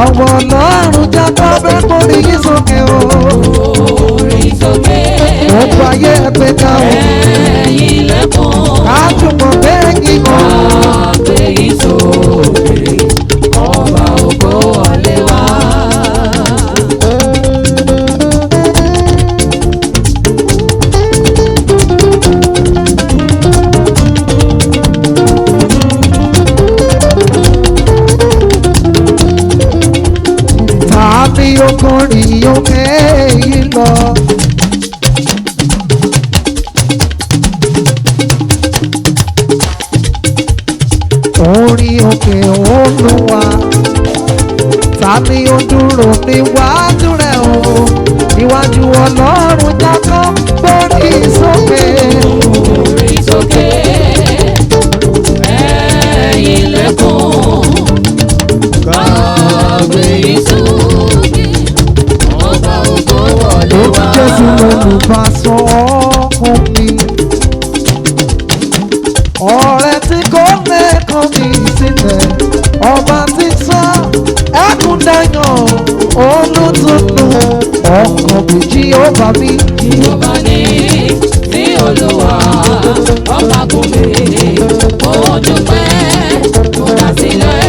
ọmọ ọlọ́run Jákọ́bù mórí yín sókè o. Orí sókè. Ó fàyè ẹgbẹ́ ká o. Ẹ̀yin lẹ́kùn. Ká túbọ̀ bẹ́ẹ̀ kí o. Àgbè yìí sókè. Ọba ògo wọlé wá. Tàbí okòrin òkè yìí lọ. Orin òkè Olúwa. Tàbí ó dúró níwájú rẹ̀ o. Níwájú Ọlọ́run Jákọ́bù mórí sókè. Orí sókè. Ẹ̀yin lẹ́kùn. Àgbè yìí sókè. Ọba ògo wọlé wá. Jésù lolùbásọ ọkàn mi. Ọ̀rẹ́ tí kò lẹ́kọ̀ọ́ mi sílẹ̀. Ọba tí sọ ẹkún dayọ̀. Olùtùnú ọkàn mi Jèhófà mi. Jèhófà ní ní Olúwa ọba gòkè. Mo dúpẹ́ tó dá sílẹ̀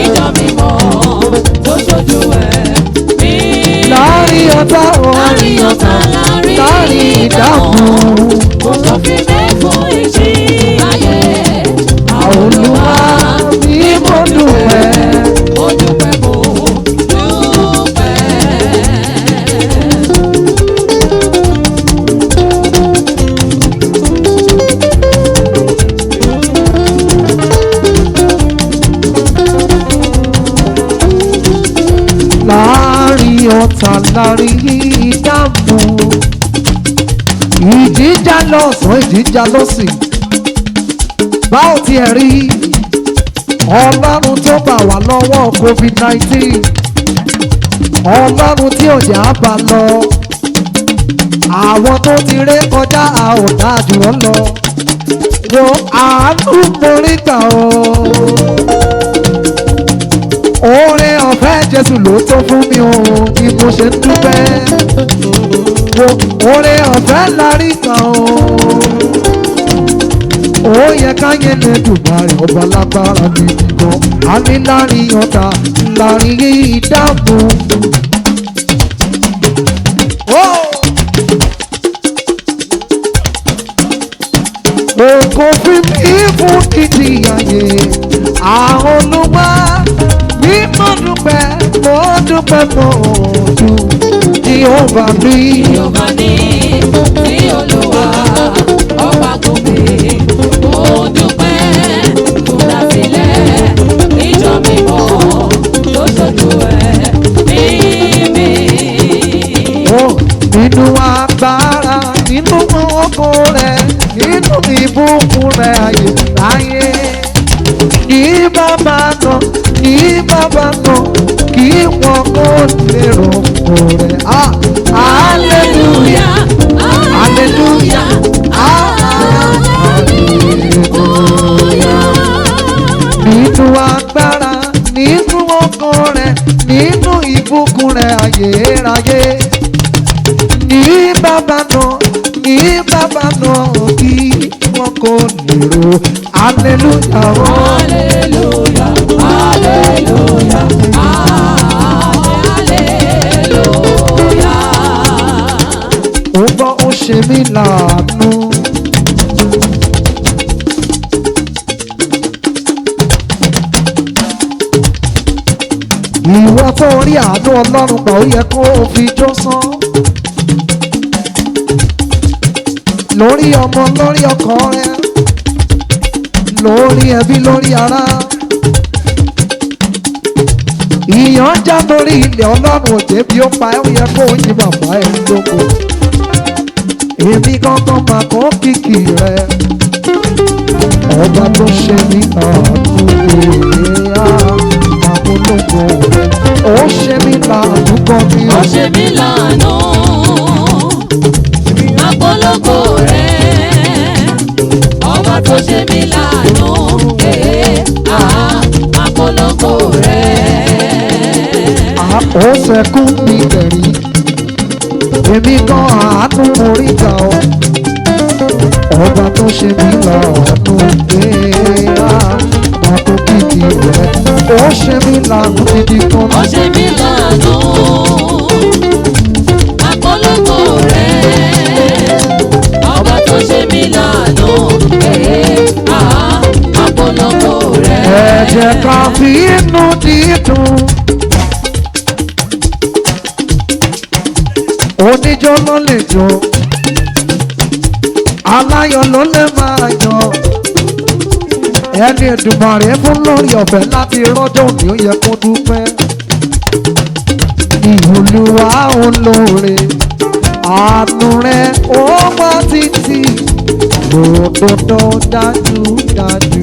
ìjọ mímọ́ tó ṣojú ẹ̀ mí. Láàrin ọ̀tá o. Láàrin ọ̀tá Láàrin ìdààmú. Kò tó fi mí fún ìjì láyé. Olúwa mi mo dúpẹ́. Mo dúpẹ́ mo dúpẹ́. Láàrin ọ̀tá láàrin ìdààmú. Ìjìjà lọ́sàn ìjìjà lọ́sìn. Báwo tiẹ̀ rí Ọlọ́run tó gbà wá lọ́wọ́ COVID-19. Ọlọ́run tí ò jẹ́ á bá lọ. Àwọn tó ti ré kọjá a ò dájú wọn lọ. Wo àánú mórí gbà o. Oore ọ̀fẹ́ Jésù ló tó fún mi o ni mo ṣe ń dúpẹ́. Wo oore ọ̀fẹ́ lárí gbà o. Ó yẹ káyé lè dùbàrè ọba lágbára mi nìkan. A ní láàrin ọ̀tá láàrin ìdààmú. Ògo fi mí fún títí ayé. Àwọn olúwa bí mo dúpẹ́ mo dúpẹ́ mo dùn. Jèhófà mi. Jèhófà ní ní Olúwa ọba gòkè. Mo dúpẹ́ tó dá sílẹ̀ ìjọ mímọ́ tó ṣojú ẹ̀ mímí. Nínú agbára nínú oko rẹ̀ nínú ìbùkún rẹ̀ ayé láyé. Ní bàbá kan kí wọ́n kó lérò kò rẹ̀. Hallelujah, hallelujah, hallelujah. Nínú agbára nínú oko rẹ̀ nínú ìbùkún rẹ̀ ayérayé. Ní bàbá náà kí wọ́n kó lérò. Hallelujah, Hallelujah, hallelujah, hallelujah. ó gbọ́ ó ṣe mí láàánú. Ìwọ tó rí àánú Ọlọ́run gbà ó yẹ kó o fi jó sán. Lórí ọmọ lórí ọkọ rẹ, lórí ẹbí lórí ará. Ìyàn já lórí ilẹ̀ Ọlọ́run òjé bí ó pa ẹ́ ó yẹ kó o yí bàbá ẹ̀ lóko. Èmi gangan máa kọ́ kìkì rẹ. Ọba tó ṣe ní àánú èèyàn àmúlòkọ rẹ. Ó ṣe mí láàánú kan mi. Ó ṣe mí láàánú, àpọ́lọ́kọ rẹ̀. Ọba tó ṣe mí láàánú, àpọ́lọ́kọ rẹ̀. ó sẹ́kún mi tẹ̀rí èmi gan àánú mo rí gbà ọ́ ọba tó ṣe mí láàánú ọba tó kìkì rẹ̀ ó ṣe mí láàánú gidi kan. Ó ṣe mí láàánú, àpọ́lọ́pọ̀ rẹ̀. Ọba tó ṣe mí láàánú, àpọ́lọ́pọ̀ rẹ̀. Ẹ jẹ́ ká fi inú dídùn. Oníjó ló lè jó, aláyọ̀ ló lè máa yọ̀. Ẹni Èdùmàrè fún lórí ọ̀fẹ́ láti rọ́jọ́ òní ó yẹ kó dúpẹ́. Olúwa olóore, àánú rẹ̀ ó wá títí lódodo dájúdájú.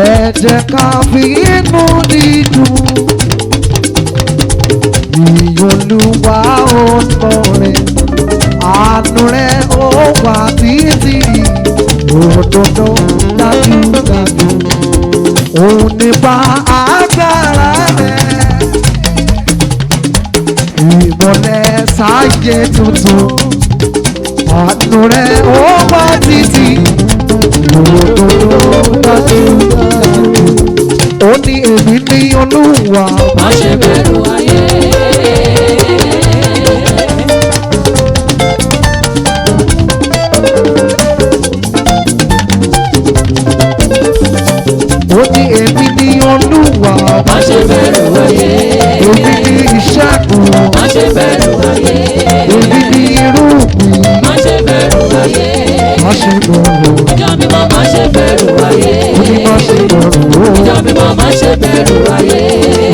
Ẹ jẹ́ ká fi inú dídùn. Olúwa olóore, àánú rẹ̀ ó wá títí lódodo dájúdájú. Òun ní bá agbára rẹ̀ ìmọ̀lẹ̀ sáyé tuntun. Àánú rẹ̀ ó wá títí lódodo dájúdájú. Ó ní èmi ní Olúwa. Má ṣe bẹ̀rù ayé. Ó ní èmi ní Olúwa. Má ṣe bẹ̀rù ayé. Èmi ní ìṣẹ́gun. Má ṣe bẹ̀rù ayé. Èmi ní irúgbìn. Má ṣe bẹ̀rù ayé. Má ṣe bẹ̀rù. Ìjọ mímọ́ má ṣe bẹ̀rù ayé. Ó ní má ṣe bẹ̀rù. Ìjọ mímọ́ má ṣe bẹ̀rù ayé.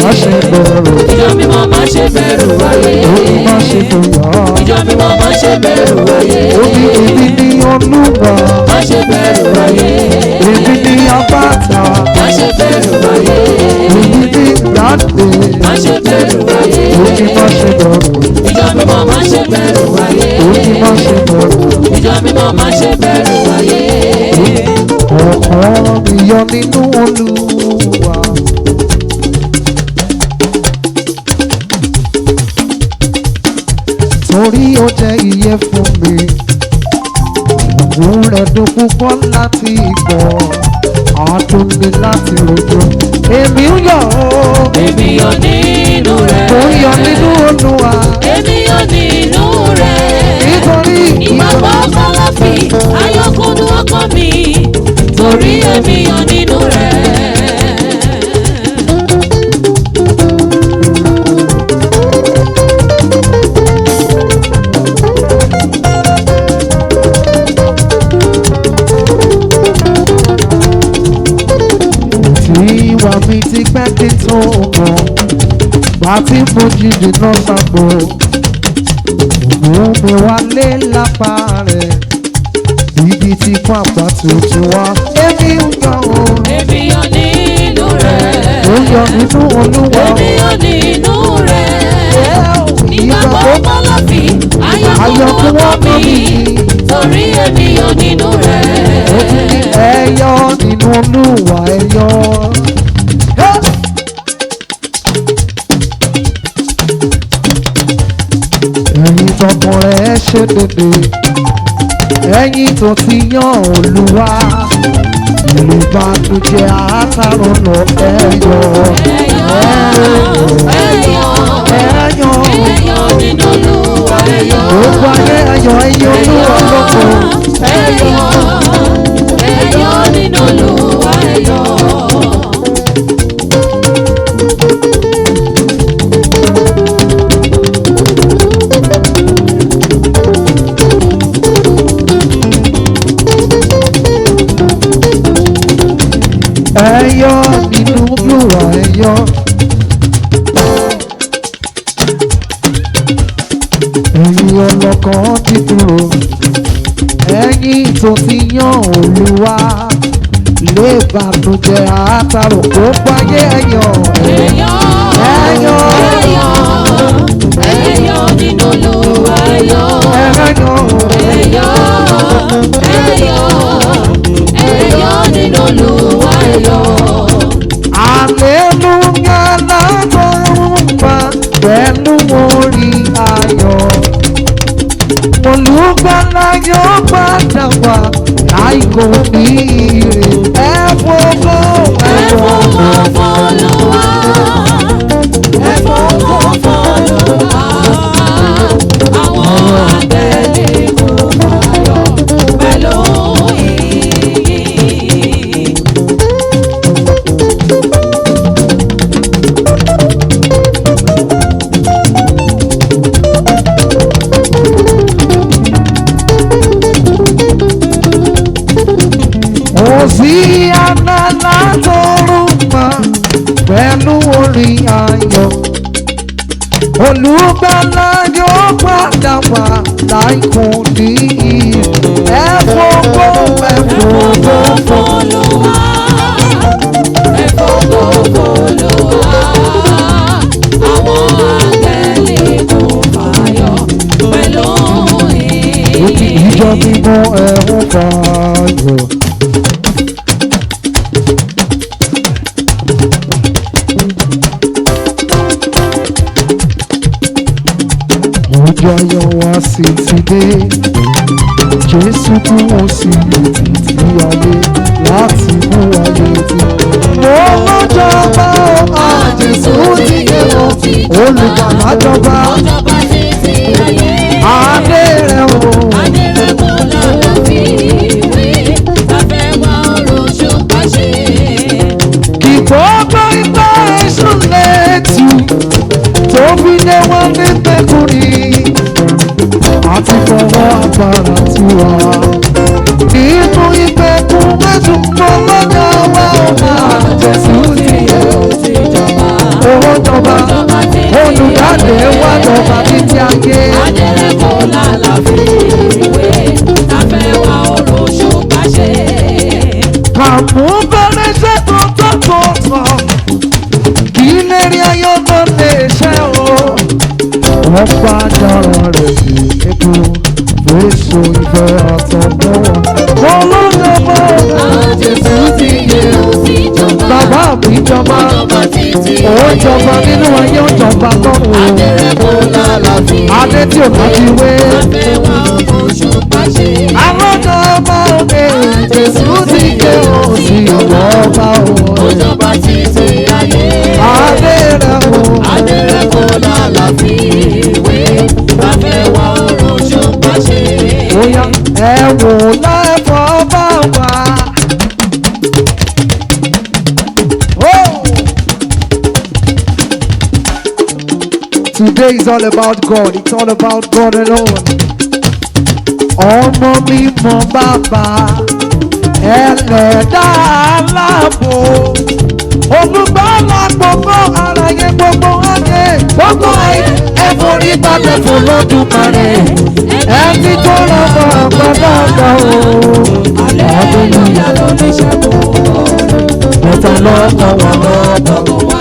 Má ṣe bẹ̀rù. Ìjọ mímọ́ má ṣe bẹ̀rù ayé. Ó ní má ṣe bẹ̀rù. Ìjọ mímọ́ má ṣe bẹ̀rù ayé. Ó ní èmi ní Olúwa. Má ṣe bẹ̀rù ayé. Èmi ní àpáta. Má ṣe bẹ̀rù ayé. Èmi ní ìgbàdé. Má ṣe bẹ̀rù ayé. Ó ní má ṣe bẹ̀rù. Ìjọ mímọ́ má ṣe bẹ̀rù ayé. Ó ní má ṣe bẹ̀rù. Ìjọ mímọ́ má ṣe bẹ̀rù ayé. Ọkàn mi yọ nínú Olúwa. Torí ó jẹ́ iye fún mi. Òun rẹ̀ dùn púpọ̀ láti gbọ́. Àdùn mi láti rojo. Èmi ń yọ̀ ọ́. Èmi yọ̀ nínú rẹ̀. Mo ń yọ̀ nínú Olúwa. Èmi yọ̀ nínú rẹ̀. Nítorí Ìgbàgbọ́ kọ́lọ́fì, ayọ̀kúnnú ọkàn mi. Torí èmi yọ̀ nínú rẹ̀. tí wà mí ti pẹ́ kí tó mọ̀. Bá tí mo jíjì náà sàgbò. Òun mi wálé lápá rẹ̀. Ibi tí pàpà tuntun wá. Èmi ń yọ̀ ọ́. Èmi yọ̀ nínú rẹ̀. Ó yọ nínú Olúwa. Èmi yọ̀ nínú rẹ̀. Ìgbàgbọ́ kọ́lọ́fì, ayọ̀kúnnú ọkàn mi. Torí èmi yọ̀ nínú rẹ̀. Ó ti ní ẹyọ nínú Olúwa ẹyọ. Ẹ̀yin tọkàn rẹ̀ ṣe dédé. Ẹ̀yin tó ti yan Olúwa. Ìlú bá tún jẹ́ àtàrò lọ ẹyọ. Ẹyọ. Ẹyọ̀ nínú Olúwa ẹyọ̀. Gbogbo ayé ẹyọ ẹyọ Olúwa lọ́kọ̀. Ẹyọ̀ nínú Olúwa ẹyọ̀. Ẹyọ nínú Olúwa ẹyọ. Ẹ̀yin ọlọ́kàn dídúró. Ẹ̀yin tó ti yan Olúwa. Lè bàtújẹ́ àtàrò kó gbáyé ẹyọ. Ẹyọ. Ẹyọ̀ nínú Olúwa ẹyọ̀. Ẹyọ. Ẹyọ̀ nínú Olúwa ẹyọ̀. Aleluya látọ̀run wá. yóò padà wá láìkò ní ire. Ẹ fògo ẹ fògo f'Olúwa, ẹ fògo f'Olúwa. Àwọn áńgẹ́lì kún fáyọ̀ pẹ̀lú ìyìn. Hòsíánà látọ̀run wá pẹ̀lú orin ayọ̀. Olùgbàlà yóò padà wá láìkò ní ire. Ẹ fògo Ẹ fògo f'Olúwa, ẹ fògo f'Olúwa. Àwọn áńgẹ́lì kún fáyọ̀ pẹ̀lú ìyìn. ìjọ mímọ́ ẹ̀hún fàáyọ̀. Ọjọ́ ayọ̀ wá sí ti dé, Jésù tí wọ́n sì lè títí ayé láti mú ayé tí. Mo lọ́jọ́ba ọ̀hún Jésù ti yẹ wọ́n, olùgbàlà jọba, Ọjọ́ba títí ayé. adé rẹ̀ wò. Adérẹ́kùn lọ́la fi ìwé, láfẹ́ wá oróṣù pàṣẹ. Kì gbogbo ìgbà èṣù létí tó fi lé wọn ní pẹ́kùnrin àti fọwọ́ agbára tiwa. Nínú ìpẹ́kùn mẹ́sùn tó lọ́jọ́ wa ó máa Jésù ti yẹ owó jọba olùdáde wá jọba títí ayé. Adérẹ́kùn lọ́la fi ìwé, láfẹ́ wá oróṣù pàṣẹ. Kàmú bẹ̀rẹ̀ ṣẹ́ tó tán kí lè rí ayọ̀ tó lè ṣe o. Wọ́n bá dára rẹ̀ sí epo fèsò ìfẹ́ àtọ̀gbọ́. Wọ́n ló jọba Jésù ti yẹ òsì jọba. bàbá mi jọba. Ọjọ́ba títí Ó jọba nínú ayé ó jọba lọ́run. Adérẹ́kùn lọ́la fi Adé tí ò bá ti wé. láfẹ́ wá oróṣù pàṣẹ. Àwọn jọba òde Jésù ti ké òsì ìjọba òde. Ọjọ́ba títí ayé. Adé rẹ̀ wò. Adérẹ́kùn lọ́la fi ìwé, láfẹ́ wá oróṣù pàṣẹ. Bóyá ẹ wò lẹ́fọ̀ bá wà. Today is all about God. It's all about God alone. Ọmọ mi mọ bàbá ẹlẹ́dà aláàbò. Olùgbàlà gbogbo àlàyé gbogbo ayé. Gbogbo ayé ẹ forí balẹ̀ fún Olódùmarè. Ẹni tó lọ́wọ́ àgbàdàgbà o. Hallelujah ló ní ṣẹ́gun. Mẹ́ta lọ́kọ̀ wọn lọ́kọ̀. Gbogbo wa.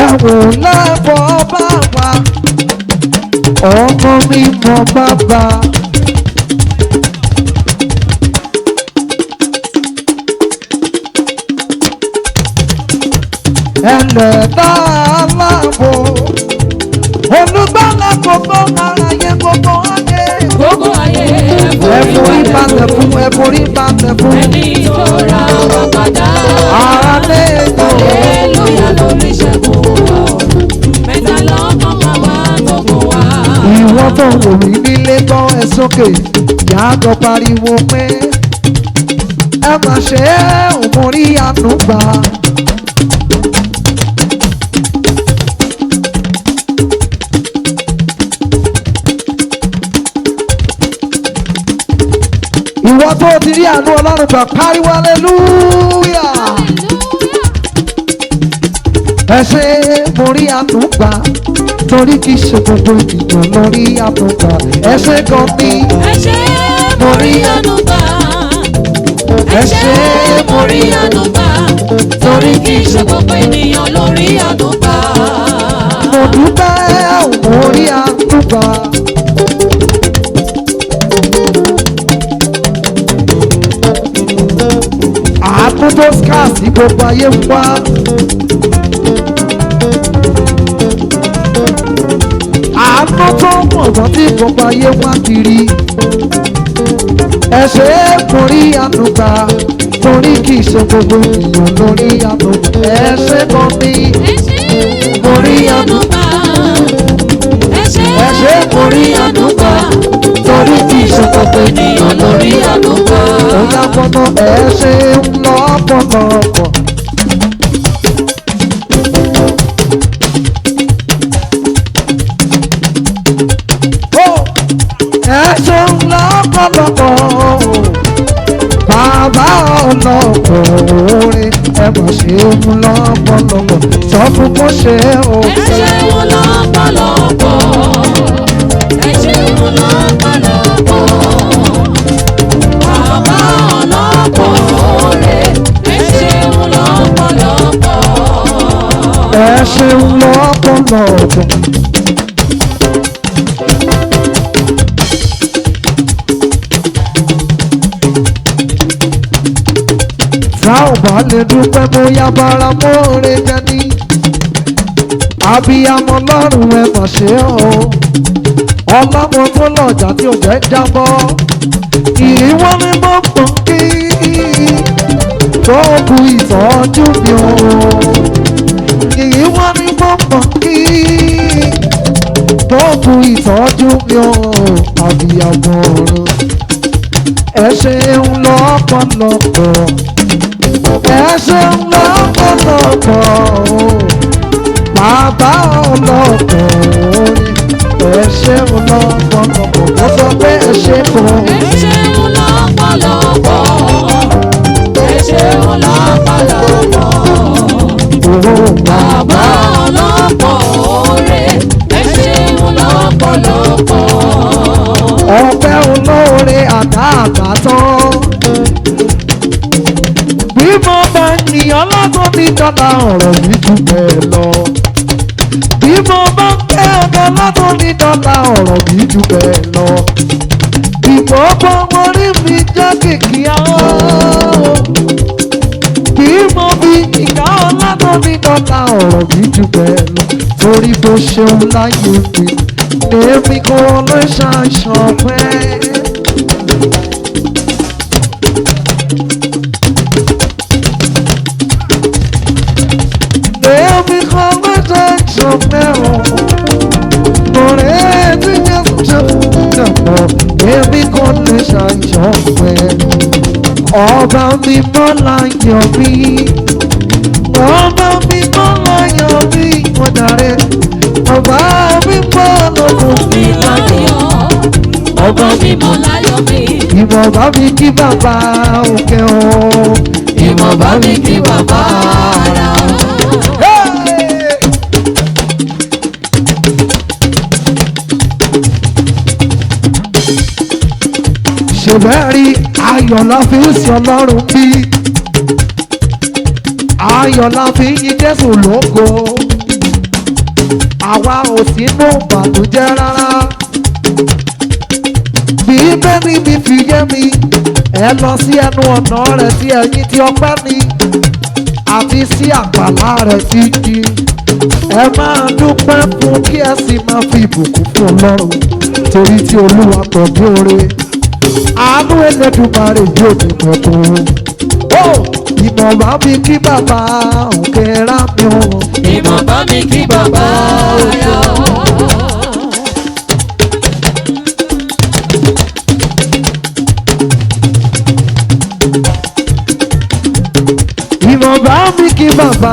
Ẹ̀wọ̀n lẹ́fọ̀ bá wà. Ọmọ mi mọ bàbá. Ẹlẹ́dà aláàbò. Olùgbàlà gbogbo àlàyé gbogbo ayé. Gbogbo ayé Ẹ forí balẹ̀ fún, ẹ forí balẹ̀ fún. ẹni tó ra wa padà. Ara lè tó. Hallelujah ló ní ṣẹ́gun. Mẹ́ta lọ́kàn bàbá gbogbo wa. Ìwọ tó wò mí nílé gbọ́ ẹ sókè. Yàgò pariwo pé ẹ mà ṣe é òmórí àánú gbà. Ìwọ tó ti rí àánú Ọlọ́run gbà pariwo hallelujah. Ẹ ṣe mo rí àánú gbà torí kì í ṣe gbogbo ènìyàn ló rí àánú gbà. Ẹ ṣe gan ni Ẹ ṣé mo rí àánú gbà ẹ ṣé mo rí àánú gbà torí kì í ṣe gbogbo ènìyàn ló rí àánú gbà. mo dúpẹ́ mo rí àánú gbà. àánú tó scarce tí gbogbo ayé ń wá. àánú tó mọ̀gbọ́n tí gbogbo ayé wá kiri. ẹ ṣé mo rí àánú gbà torí kì í ṣe gbogbo ènìyàn ló rí àánú gbà. ẹ ṣé gan ni mo rí àánú gbà. ẹ ṣé mo rí àánú gbà torí kì í ṣe gbogbo ènìyàn ló rí àánú gbà. ó yá fọ́nà ẹ ṣé lọ́pọ̀lọpọ̀. ẹ ṣé lọ́pọ̀lọpọ̀. bàbá ọlọ́pọ̀ oore ẹ mọ̀ ṣe lọ́pọ̀lọpọ̀. sọ fún kó ṣe o. ẹ ṣeun lọ́pọ̀lọpọ̀. ẹ ṣeun lọ́pọ̀lọpọ̀. bàbá ọlọ́pọ̀ oore ẹ ṣeun lọ́pọ̀lọpọ̀. ẹ ṣeun lọ́pọ̀lọpọ̀. tá ò bá lè dúpẹ́ bóyá bára mọ́re jẹ́ ní. abiyamọ lọ́rùn ẹ mà ṣe o. ọlọ́mọ tó lọ́jà tí ò jẹ́ jábọ́. ìwọ́n ní mọ́ pọ̀n kí tó bu ìtọ́jú mi o. ìwọ́n ní mọ́ pọ̀n kí tó bu ìtọ́jú mi o. abiyamọ ọ̀run ẹ ṣeun lọ́pọ̀lọpọ̀. ẹ ṣeun lọ́pọ̀lọpọ̀. bàbá ọlọ́pọ̀ ẹ ṣeun lọ́pọ̀lọpọ̀. mo sọ pé ẹ ṣe kan. ẹ ṣeun lọ́pọ̀lọpọ̀. ẹ ṣeun lọ́pọ̀lọpọ̀. bàbá ọlọ́pọ̀ oore ẹ ṣeun lọ́pọ̀lọpọ̀. ọpẹ́ olóore àdáàbà tán. bí mo bá yìnyín ọlọ́gbọ́n mi dọ́là ọ̀rọ̀ mi jù bẹ́ẹ̀ lọ. bí mo bá ń kẹ́ ọ̀dọ́ ọlọ́gbọ́n mi dọ́là ọ̀rọ̀ mi jù bẹ́ẹ̀ lọ. ìgbọ́gbọ́ wọn rí mi jẹ́ kìkì àwọn. bí mo fi ìka ọlọ́gbọ́n mi dọ́là ọ̀rọ̀ mi jù bẹ́ẹ̀ lọ. torí bó ṣeun láyé mi èmi kò lè ṣàìsàn pẹ́. èmi kò lè ṣàìsàn pẹ́ o. ọ̀rẹ́ tí Jésù ṣe fún dàpọ̀ èmi kò lè ṣàìsàn pẹ́. ọba mi mọ́ láyọ̀ mi. ọba mi mọ́ láyọ̀ mi. wọ́n dàrẹ́. ọba mi mọ́ lọ́kùn mi láyọ̀. ọba mi mọ́ láyọ̀ mi. ìmọ̀ bá mi kí bàbá òkè o. ìmọ̀ bá mi kí bàbá ara. ṣèbẹ́rí ayọ̀ la fi ń sin ọlọ́run bí. ayọ̀ la fi ń yìn Jésù lógo. àwa ò sínú ìbànújẹ́ rárá. bí bẹ́ẹ̀ni mi fi yé mi ẹ lọ sí ẹnu ọ̀nà rẹ̀ sí ẹ̀yìn tí ọpẹ́ ni àti sí àgbàlá rẹ̀ sí jí. ẹ máa dúpẹ́ fún kí ẹ sì máa fi ìbùkún fún ọlọ́run torí tí olúwa pọ̀ bí oore. àánú Elédùmarè yóò ní pẹ̀kún. ó ìmọ̀ bá mi kí bàbá òkè rá mi o. ìmọ̀ bá mi kí bàbá ara. ìmọ̀ bá mi kí bàbá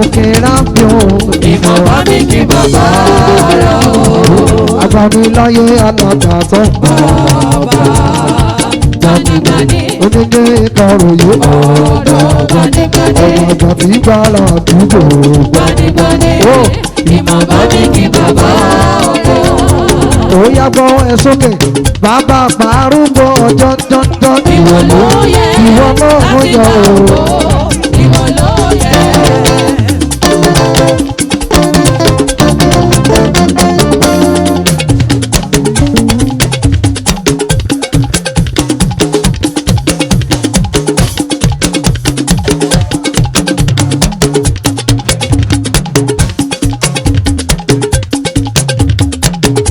òkè rá mi o. ìmọ̀ bá mi kí bàbá ara. agbaniláyé alàgbà tó ń bọ̀. gbanigbani. onílé ìkaròyé ọ̀dọ̀ gbanigbani. ọ̀gbàgbà tí gbára àdúgbò. gbanigbani. ìmọ̀ bá mi kí bàbá ọkọ. ó yá gbọ́ ẹ sókè bàbá àrùbọ̀ jọ́jọ́jọ́ ìwọ ló yẹ ìwọ náà ó láti yọ gba o. ògo, ìwọ ló yẹ.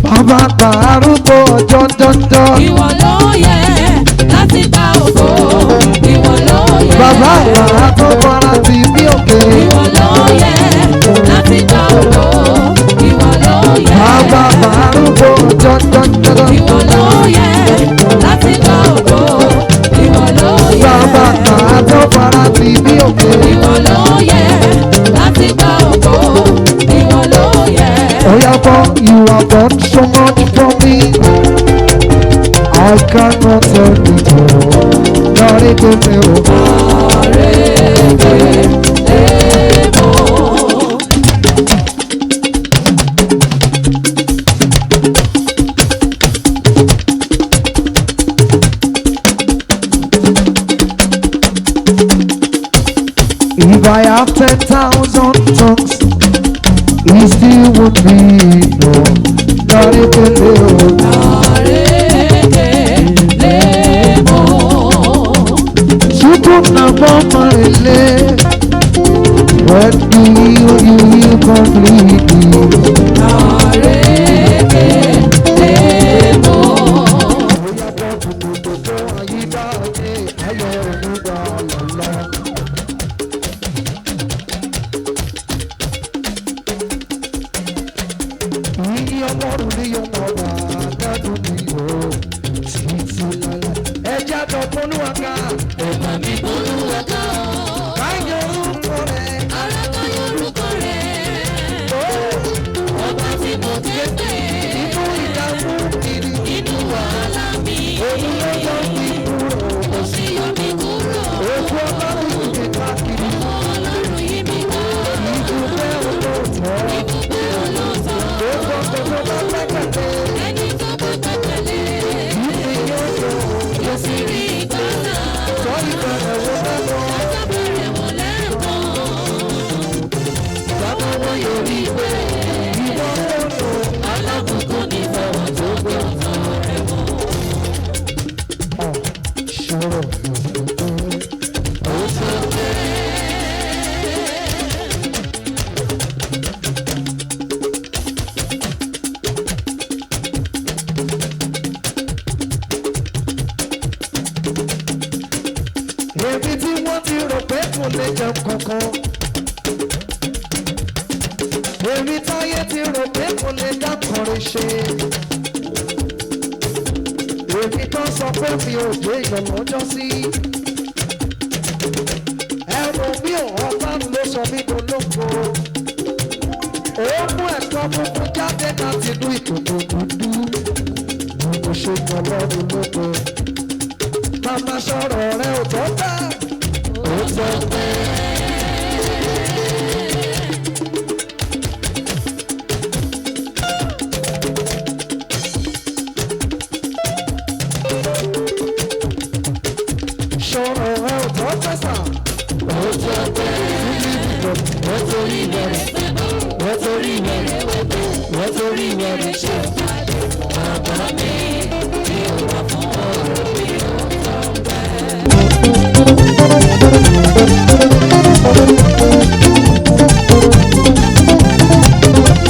bàbá àrùbọ̀ jọ́jọ́jọ́ Ìwọ ló yẹ láti gba ògo, ìwọ ló yẹ. bàbá àgbà tó fara ti bí òkè. Ìwọ ló yẹ láti gba ògo, ìwọ ló yẹ. bàbá àrùbọ̀ jọ́jọ́jọ́ Ìwọ ló yẹ láti gba ògo, ìwọ ló yẹ. bàbá àgbà tó fara ti bí òkè. Ìwọ ló yẹ láti gba ògo, ìwọ ló yẹ. Oh yeah, but you have done so much for me. I cannot tell it all. Not even me. If I have 10,000 tongues, it still would be enough. Not even me. Supernaturally, what do you completely? Èmi tí wọ́n ti rò pé kò lè jẹun kankan. Èmi táyé ti rò pé kò lè dákọ̀rẹ́ ṣe. Èmi kan sọ pé mi ò dé ìyọ̀lọ́jọ́ sí. Ẹ̀rù mi ò ọ̀tá ló sọ mí dolóko. Ó mú ẹ̀kọ́ funfun jáde láti inú ìkòkò dúdú. Mo ṣe yan lọ́rùn lóko. Màmá sọ̀rọ̀ rẹ ò tó bẹ́ẹ̀. Ó tó bẹ́ẹ̀. Sọ̀rọ̀ rẹ ò tó bẹ́ẹ̀ sà. Ó tó bẹ́ẹ̀. Wọ́n torí ìwẹ̀rẹ̀. Wọ́n torí ìwẹ̀rẹ̀. Wọ́n torí ìwẹ̀rẹ̀ ṣe. Bàbá mi ni ó wà fún ọ̀rọ̀ mi ó tó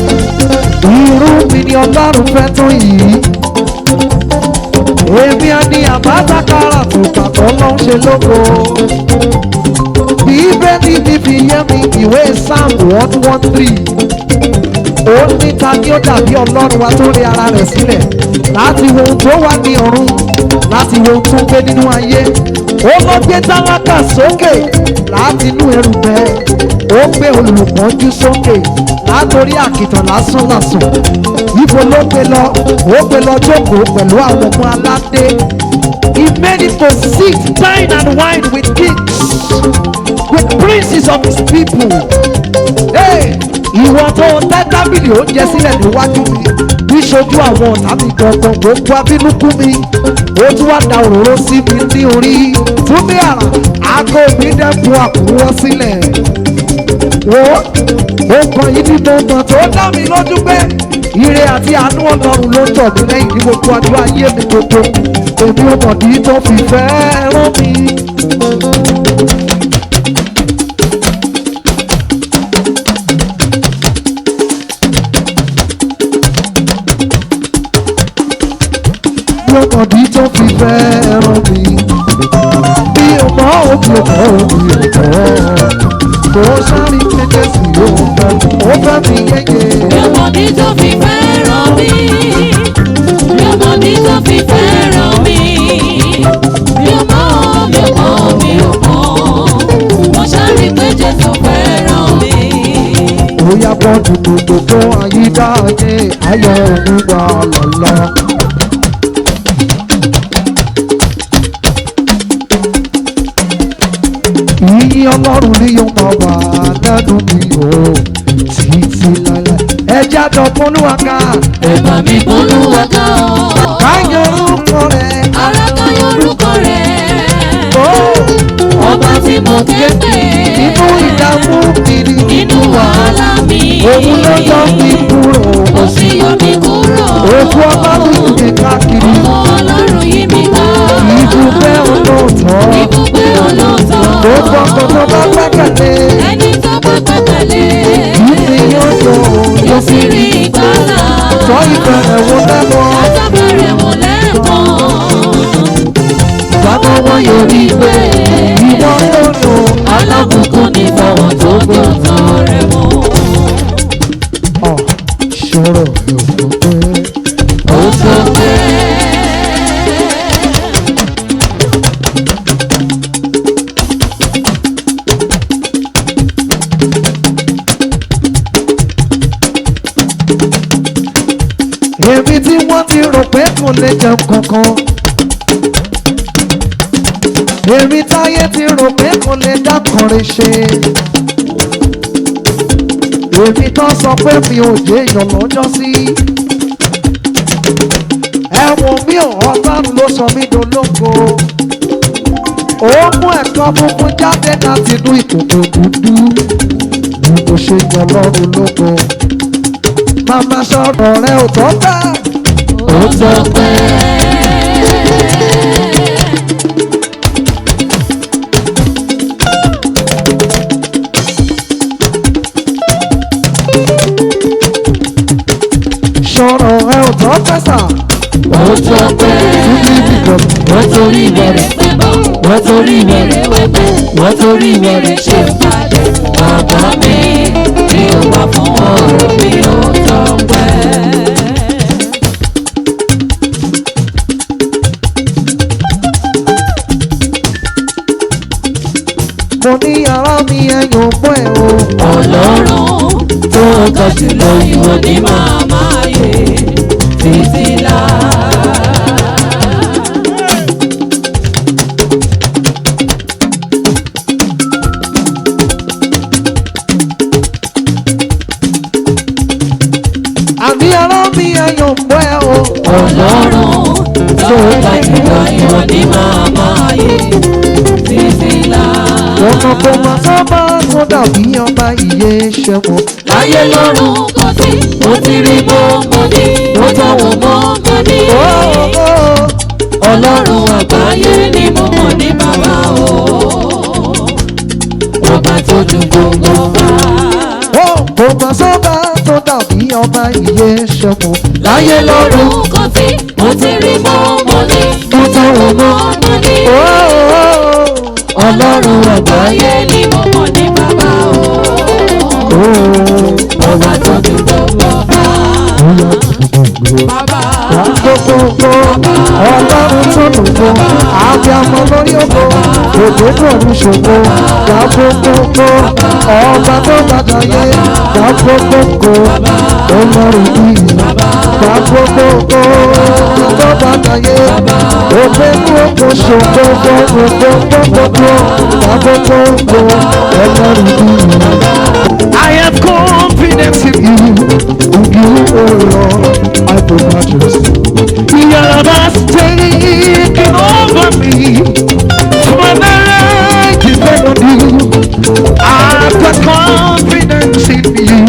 irú mi ni ọlọ́run fẹ́ tó yìí. Èmi àní àbátákàrà tó pàtó ló ń ṣe lógo. Bíbélì mi fi yé mi ìwé Psalm 113. Ó ní ta ni ó dàbí ọlọ́run wa tó rí ara rẹ̀ sílẹ̀ láti wo ohun tó wà ní ọ̀run, láti wo ohun tó ń gbé nínú ayé. Ó lọ gbé tálákà sókè láti inú erùpẹ̀. Ó gbé olùpọ́njú sókè látòrí àkìtàn lásán lásán. Ibo ló gbé lọ? Ó gbé lọ jókòó pẹ̀lú àwọn ọmọ aládé. He made it to sit, dine and wine with kings, with princes of his people. Hey, ìwọ tó tẹ́ tábìlì oúnjẹ sílẹ̀ níwájú mi níṣojú àwọn ọ̀tá mi gangan gbogbo abínúkú mi ó tún wá da òróró sí mi ní orí fún mi àrà aago mi dẹ́kun àkúrọ́ sílẹ̀ wo ó kàn yí ní gbọ̀ngàn tó dá mi lójú pé ire àti àánú ọlọ́run ló tọ̀ mí lẹ́yìn ní gbogbo ọjọ́ ayé mi gbogbo èmi ò mọ̀ ní tó fi fẹ́ rán mi. ọmọdé tó fi fẹ́ràn mi bí o mọ òbí o mọ òbí o mọ kò sáré kéde sí o fẹ́ mi yéye. bí ọmọdé tó fi fẹ́ràn mi bí ọmọdé tó fi fẹ́ràn mi bí o mọ òbí o mọ kò sáré kéde sí o fẹ́ràn mi. ó yá bọ́ọ̀dù gbogbo àyíká ayé ayọ̀ òun wà lọ́lọ́. Yíyí ọlọ́run ní yóò máa wà lẹ́nu mi o títí láíláí. Ẹjẹ́ àjọ fúnúwà ká. Ẹ̀bà mi fúnúwà ká o. Káyọ̀ orúkọ rẹ̀. Ara káyọ̀ orúkọ rẹ̀. Ọba tí mo ké pè. Nínú ìdààmú kiri. Nínú wàhálà mi. Òun ló yọ mí kúrò. Ó sì yọ mí kúrò. Òkú ọba mi yìí káàkiri. Ọmọ ọlọ́run yí mi ká. Ibùgbé olóòótọ́. Ibùgbé olóòótọ́. Gbogbo ọkọ̀ tó bá gbẹ́kẹ̀lé. Ẹni tó bá gbẹ́kẹ̀lé. Ìdí yóò yọ yóò sì rí ìgbàlà. Sọ ìbẹ̀rẹ̀ wo lẹ́mọ̀. Àtàbẹ̀rẹ̀ wo lẹ́mọ̀. Bàbá wọn yóò rí pé ìwọ yóò lò. Alábùkún ní fọwọ́ tó gbé ọ̀tọ̀ rẹ̀ mọ́. Ṣọ́rọ̀ ẹ̀ ò pé. Ó tó pé. Èmi tí wọ́n ti rò pé kò lè jẹun kankan. Èmi táyé ti rò pé kò lè dákọrin ṣe. Èmi tó sọ pé mi ò jẹ́ èèyàn lọ́jọ́ sí. Ẹ̀wọ̀n mi ò ọlọ́run ló sọ mí dológo. Ó mú ẹ̀kọ́ funfun jáde láti inú ìkòkò dúdú. Bí mo ṣe yan lọ́run lógo. Màmá sọ̀rọ̀ rẹ̀ ò tọ́ bẹ́ẹ̀. Ó tó pé. Sọ̀rọ̀ rẹ̀ ò tọ́ bẹ́ẹ̀ sà. Ó tó pé. Wọ́n torí wẹ̀rẹ̀ pẹ́ bọ̀. Wọ́n torí wẹ̀rẹ̀ wẹ̀pẹ̀. Wọ́n torí wẹ̀rẹ̀ ṣe pàdé. Bàbá mi tí ó wà fún ọ̀rọ̀ mi ó tó pé. Mo ní ara mi ẹ̀yàn pọ̀ ẹ̀ o. Ọlọ́run tó ga jùlọ ìwọ ni màá máa yè títí láà. Àní ara mi ẹ̀yàn pọ̀ ẹ̀ o. Ọlọ́run tó ga jùlọ ìwọ ni màá máa yè títí láà. Ọmọ kò máa sábà tó dàbí ọba ìyè ṣẹ́wọ̀n. Láyé lọ́run kò sí, mo ti rí mọ́ ní, mo tọ̀wọ̀ mọ́ ní. Ọlọ́run àgbáyé ni mo mọ̀ ní bàbá o. Ọba tó ju gbogbo bá. Kò máa sábà tó dàbí ọba ìyè ṣẹ́wọ̀n. Láyé lọ́run kò sí, mo ti rí mọ́ ní, mo tọ̀wọ̀ mọ́ ní. Ọlọ́run àgbáyé ni mo mọ̀ ní bàbá o. Ọba tó ju gbogbo bá. Bàbá. Gbogbo ọlọ́run tó lògbò, àbíamọ lórí ògbò, òdòdó ọ̀run ṣògbò, gbàgbógbògbò, ọba tó bàjàyé, gbàgbógbògbò, ọlọ́run yìí, gbàgbógbògbò, tó bàjàyé, ògbégbò ògbò ṣògbò, gbogbogbò, gbàgbógbògbò, ọlọ́run yìí. I have confidence in you. In you, oh Lord, I put my trust. Your love has taken over me. Whenever I depend on you, I've got confidence in you.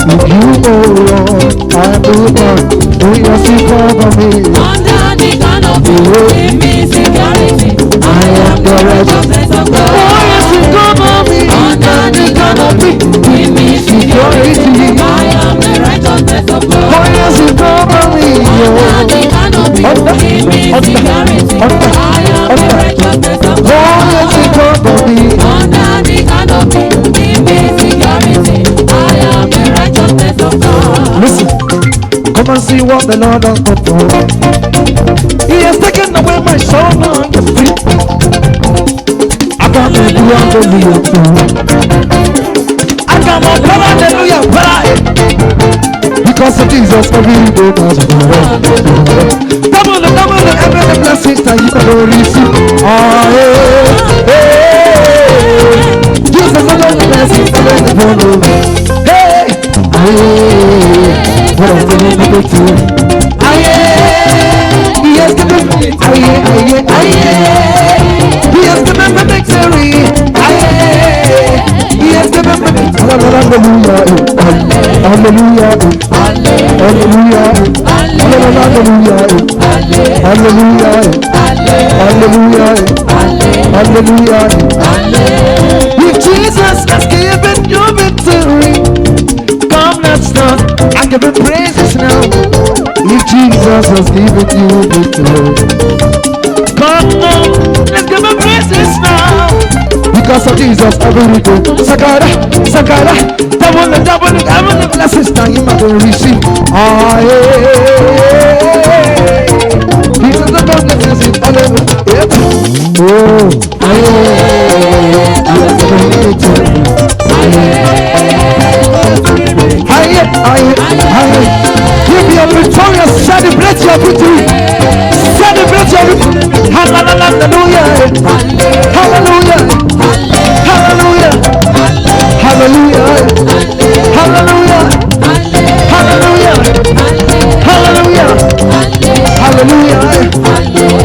In you, oh Lord, I put my trust. Oh, yes, you cover me. Under the canopy, give me security. I am the righteousness of God. Oh, yes, you cover me. Under the canopy, give me security. I am the righteousness of God. Oh, yes, you cover me. Under the canopy, give me security. I am the righteousness of God. Oh, yes, you cover me. Under the canopy, give me security. I am the righteousness of God. Listen, come and see what the Lord has done for me. He has taken away my soul and the free. I got to do hallelujah too. I got my power, hallelujah, power. Because of Jesus, every day does double the every blessings that you can receive. Ah, hey, hey. Jesus, all the blessings that you can receive. Hey, hey, what I'm feeling like it too. He has given me, he has given me victory. He has given me hallelujah, hallelujah, hallelujah, hallelujah, hallelujah, hallelujah. If Jesus has given you victory, come let's start and give him praises now. If Jesus has given you victory, come on, let's give him praises now. Because of Jesus, every day, Sakara, Sakara, double the blessings that you might receive. Ah, yeah. Jesus, the God that says it all over. Oh, give your victorious, celebrate your victory. Celebrate your victory. Hallelujah. Hallelujah. Hallelujah. Hallelujah. Hallelujah. Hallelujah. Hallelujah. Hallelujah.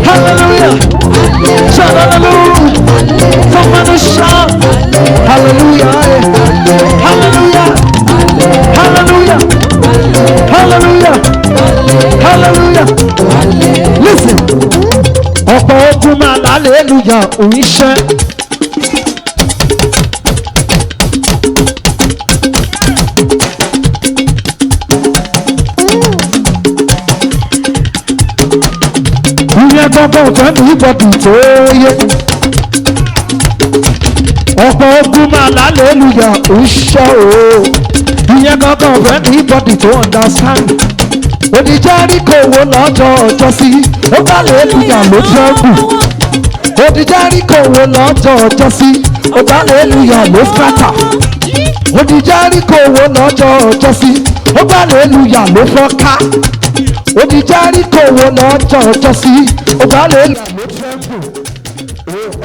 Hallelujah. Shout hallelujah. Come on and shout. Hallelujah. Hallelujah. Hallelujah. Hallelujah. Hallelujah. Listen. Ọ̀pọ̀ ogun máa hallelujah oníṣẹ́. Ìyẹn gbọ́dọ̀ fẹ́ mi gbọ́dọ̀ tó yẹ. Ọ̀pọ̀ ogun máa hallelujah oníṣẹ́ o. Ìyẹn gbọ́dọ̀ fẹ́ mi gbọ́dọ̀ tó understand. Odijari kò wo lọ́jọ́ ọjọ́ sí, ó bá hallelujah ló trẹ́kù. Odijari kò wo lọ́jọ́ ọjọ́ sí, ó bá hallelujah ló scatter. Odijari kò wo lọ́jọ́ ọjọ́ sí, ó bá hallelujah ló fọ́ká. Odijari kò wo lọ́jọ́ ọjọ́ sí, ó bá hallelujah ló trẹ́kù.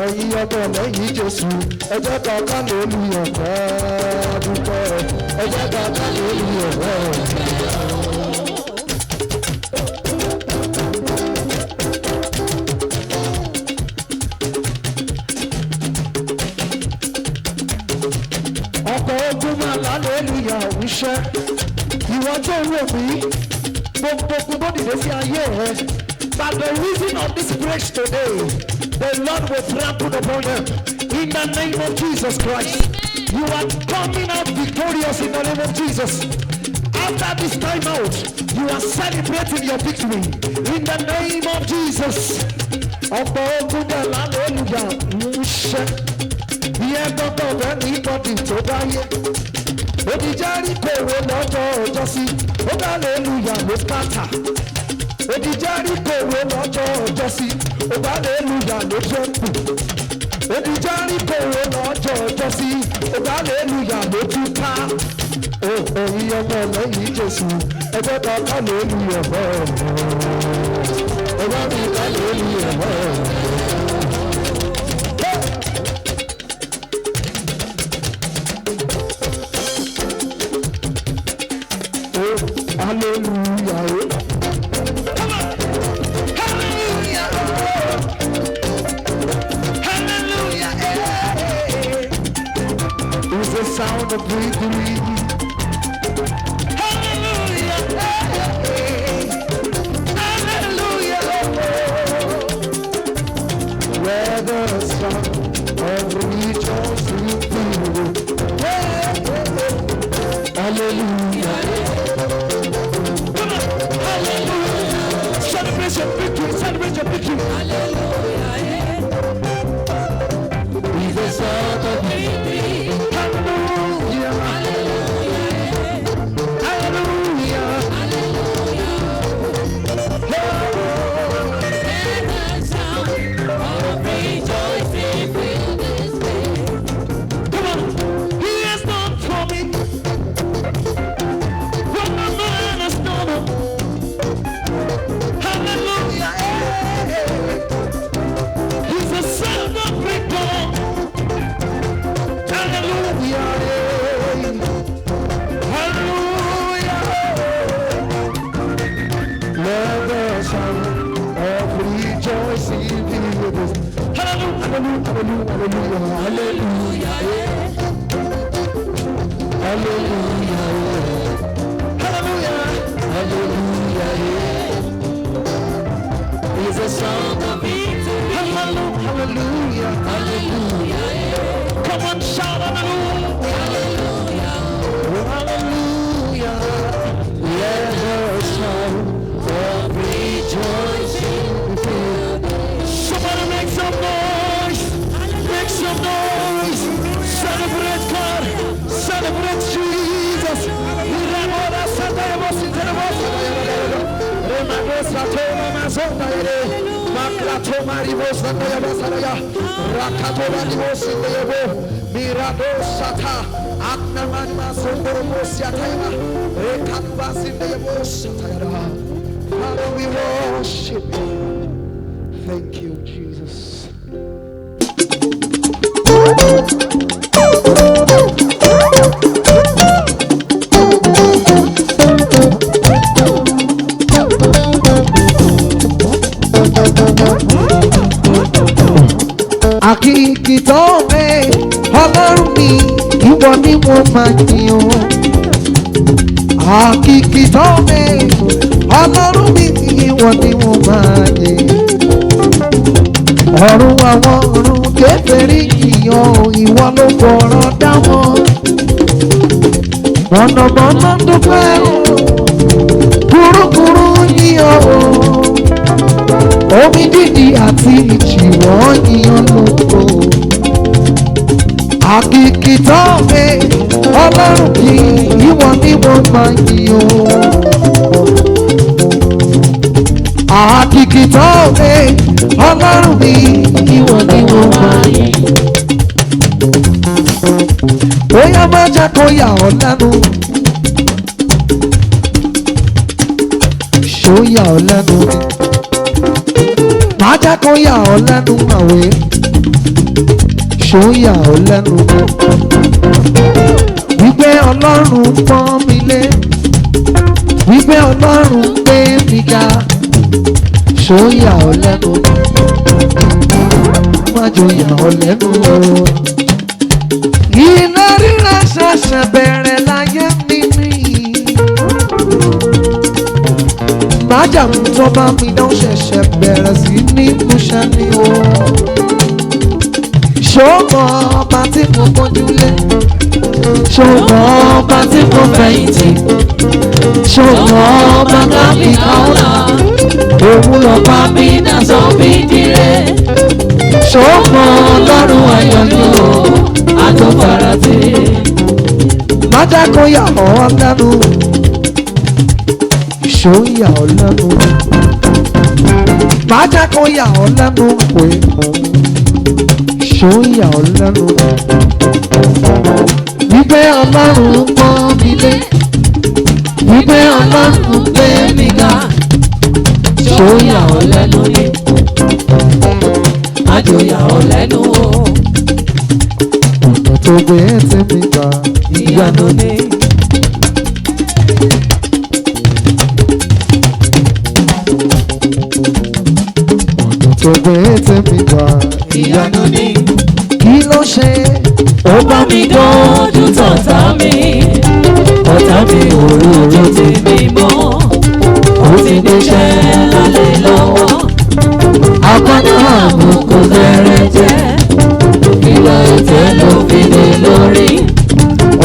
Ẹ̀yin ọmọ lẹ́yìn Jésù, ẹ jẹ́ ká hallelujah kọ́ dúpẹ́, ẹ jẹ́ ká hallelujah kọ́. Hallelujah wíṣẹ́ ìwọ tó ń wò mí gbogbo tó dìde sí ayé rẹ by the reason of this praise today the Lord will trample upon them in the name of Jesus Christ. You are coming out victorious in the name of Jesus. After this time out you are celebrating your victory in the name of Jesus. Ọ̀pọ̀ ogun dẹ̀ hallelujah wíṣẹ́ ìyẹn gbọ́dọ̀ bẹ́ẹ̀ ní bọ́dì tó dáyé. Odijari kò wo lọ́jọ́ ọjọ́ sí, ó bá hallelujah ló scatter. Odijari kò wo lọ́jọ́ ọjọ́ sí, ó bá hallelujah ló tremble. Odijari kò wo lọ́jọ́ ọjọ́ sí, ó bá hallelujah ló túká. Ẹ̀yin ọmọ lẹ́yìn Jésù, ẹ jẹ́ ká hallelujah bẹ́ẹ̀. Ẹ bá mi hallelujah bẹ́ẹ̀. the victory. Hallelujah. Hallelujah. Where the sun of rejoicing filled. Hallelujah. Come on. Hallelujah. Celebrate your victory. Celebrate your victory. Hallelujah. He's the son of victory. Hallelujah. Hallelujah. Come on. He has done for me what no man has done. Hallelujah. He's the son of victory. Hallelujah. Hallelujah. Let the sound of rejoicing fill this. Hallelujah. Hallelujah. Hallelujah. Hallelujah. Hallelujah. Hallelujah. He's a song of victory. Hallelujah. Hallelujah. Hallelujah. Come on, shout hallelujah. Hallelujah. Hallelujah. Let the sound of rejoicing fill this. Somebody make some noise. Make some noise. Celebrate God. Celebrate Jesus. Father, we worship you. Thank you, Jesus. Àkìkìtọ́ rẹ̀ Ọlọ́run mi, ìwọ ni mo máa yìn ọ́. Àkìkìtọ́ rẹ̀ Ọlọ́run mi, ìwọ ni mo máa yìn. Ọ̀run àwọn ọ̀run kèfèrí yìnyín, ìwọ ló fọ̀rọ̀ dá wọn. Mọ̀nàmọ́ná dúpẹ́ o, kúrúkúrú yìn ọ́ o. Omi dídì àti ìjì wọ́n yíyan lóko. Àkìkìtọ́ mi, Ọlọ́run kì í ìwọ ni mo máa yìn o. Àkìkìtọ́ mi, Ọlọ́run mi, ìwọ ni mo máa yìn. Bóyá má jẹ́ kó yà ọ́ lẹ́nu. Ṣó yà ọ́ lẹ́nu ni? Má jẹ́ kó yà ọ́ lẹ́nu àwẹ̀. Ṣó yà ọ́ lẹ́nu ni? Wípé Ọlọ́run pọ́n mi lé. Wípé Ọlọ́run gbé mi ga. Ṣó yà ọ́ lẹ́nu ni? Má jẹ́ yà ọ́ lẹ́nu o. Iná rírà ṣẹ̀ṣẹ̀ bẹ̀rẹ̀ láyé mi ni. Májàmú tó bá mi dán ṣẹ̀ṣẹ̀ bẹ̀rẹ̀ sí ní múṣẹ́ ni o. Ṣòmọ ọba tí mo gbójúlé. Ṣòmọ ọba tí mo fẹ̀yìntì. Ṣòmọ ọba kábí káọ́lá. Òun lọ́ba mi náà sọ mí dire. Ṣòmọ Ọlọ́run ayọ̀ ni o. Àtọ́farasí. Májà kó yà ọ́ lẹ́nu. Ṣó yà ọ́ lẹ́nu. Májà kó yà ọ́ lẹ́nu pé. Ṣó yà ọ́ lẹ́nu. Wípé Ọlọ́run pọ́n mi lé. Wípé Ọlọ́run gbé mi ga. Ṣó yà ọ́ lẹ́nu ni. Májò yà ọ́ lẹ́nu o. Ọ̀nà tó gbé tí mi gbà ìyanu ni. Ọ̀nà tó gbé tí mi gbà ìyanu ni. Kí ló ṣe? Ó bá mi dọ́jú tọ̀tá mi. Ọ̀tá mi òróró ti mi mọ́. Ó ti gbéṣẹ́ lálẹ́ lọ́wọ́. Akọ́nà àbùkù bẹ̀rẹ̀ jẹ́. Ìwà ìtẹ́ ló fi lé lórí.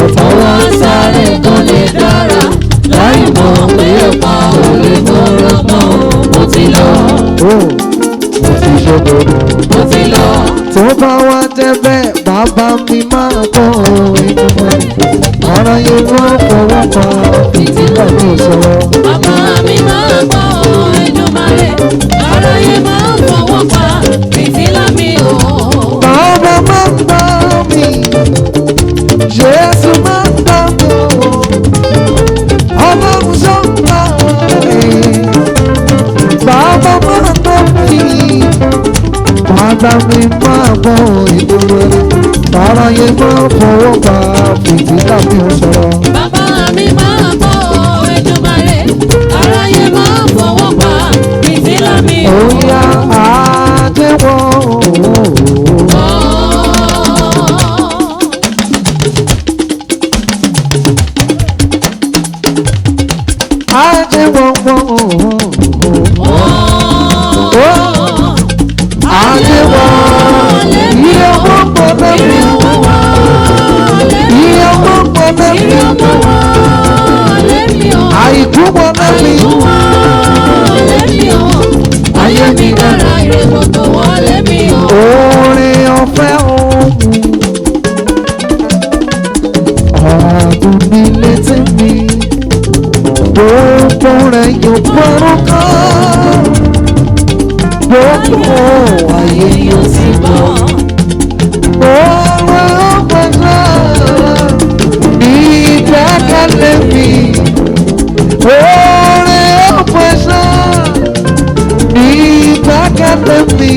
Ọ̀tá wa sáré kan lè dára. Láì mọ̀ pé ọ̀pá ò lè gbọ́rọ̀ mọ́. Mo ti lọ. Mo ti ṣògbòrò. Mo ti lọ. Tó bá wá débẹ̀ bàbá mi máa bọ̀ inú mọ́. Ara yẹn wọ́n fọwọ́ pa ìdílé mi sọ̀rọ̀. Bàbá mi máa gbọ́ Èdùmàrè. Ara yẹn máa fọwọ́ pa fìtílà mi o. Bàbá máa ń bá mi, Jésù máa ń bá mi o. Ọlọ́run sọ ń bá mi. Bàbá máa ń bá mi. Bàbá mi máa bọ̀ ìdúró. Ara yẹn máa fọwọ́ pa fìtílà mi sọ̀rọ̀. Bàbá mi máa gbọ́ Èdùmàrè. Ara yẹn máa fọwọ́ pa fìtílà mi o. Oya àjẹwọ́. Àjẹwọ́. Àjẹwọ́. Iye owó pọ̀lẹ́ mi. Iye owó pọ̀lẹ́ mi. Àìkú pọ̀lẹ́ mi. Ayé mi dára ire gbogbo wọlé mi o. Orin ọ̀fẹ́ ohun. Ọdún mi létí mi. Gbogbo rẹ̀ yóò gbọ́rọ̀ kan. Gbogbo ayé yóò sì gbọ́. Orin ọ̀fẹ́ náà ní ìgbẹ́kẹ̀lé mi. Orin ọ̀fẹ́ náà ní ìgbẹ́kẹ̀lé mi.